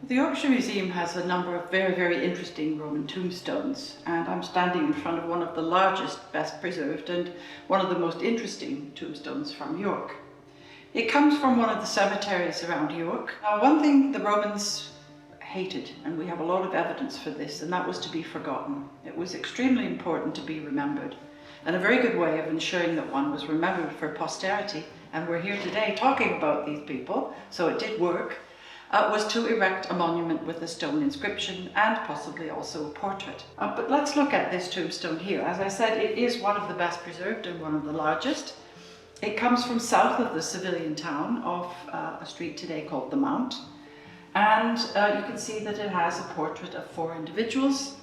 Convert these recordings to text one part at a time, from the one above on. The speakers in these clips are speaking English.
The Yorkshire Museum has a number of very, very interesting Roman tombstones, and I'm standing in front of one of the largest, best preserved, and one of the most interesting tombstones from York. It comes from one of the cemeteries around York. Now, one thing the Romans hated, and we have a lot of evidence for this, and that was to be forgotten. It was extremely important to be remembered, and a very good way of ensuring that one was remembered for posterity, and we're here today talking about these people, so it did work, was to erect a monument with a stone inscription and possibly also a portrait. But let's look at this tombstone here. As I said, it is one of the best preserved and one of the largest. It comes from south of the civilian town of a street today called the Mount. And you can see that it has a portrait of 4 individuals.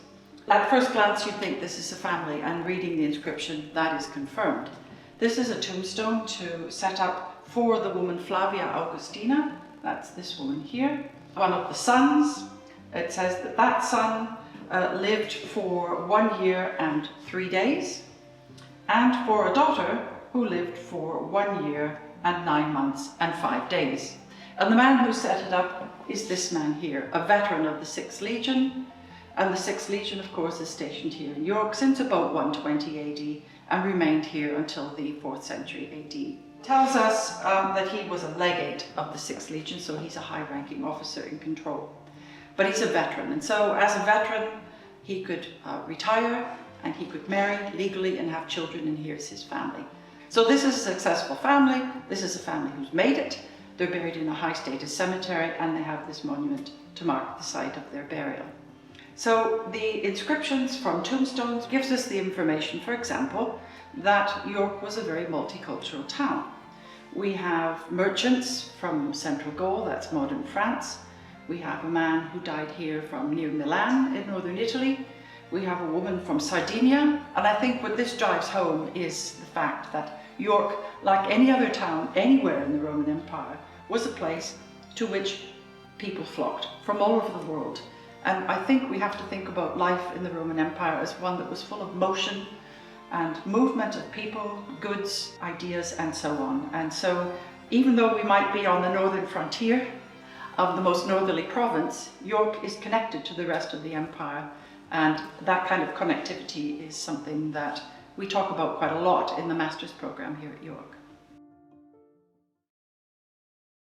At first glance, you'd think this is a family, and reading the inscription, that is confirmed. This is a tombstone to set up for the woman Flavia Augustina. That's this woman here. One of the sons, it says that that son lived for 1 year and 3 days, and for a daughter who lived for 1 year and 9 months and 5 days. And the man who set it up is this man here, a veteran of the 6th Legion. And the 6th Legion, of course, is stationed here in York since about 120 AD and remained here until the 4th century AD. Tells us that he was a legate of the 6th Legion, so he's a high-ranking officer in control. But he's a veteran, and so as a veteran, he could retire and he could marry legally and have children, and here's his family. So this is a successful family. This is a family who's made it. They're buried in a high-status cemetery, and they have this monument to mark the site of their burial. So the inscriptions from tombstones gives us the information, for example, that York was a very multicultural town. We have merchants from central Gaul, that's modern France. We have a man who died here from near Milan in northern Italy. We have a woman from Sardinia. And I think what this drives home is the fact that York, like any other town anywhere in the Roman Empire, was a place to which people flocked from all over the world. And I think we have to think about life in the Roman Empire as one that was full of motion and movement of people, goods, ideas, and so on. And so even though we might be on the northern frontier of the most northerly province, York is connected to the rest of the empire, and that kind of connectivity is something that we talk about quite a lot in the master's program here at York.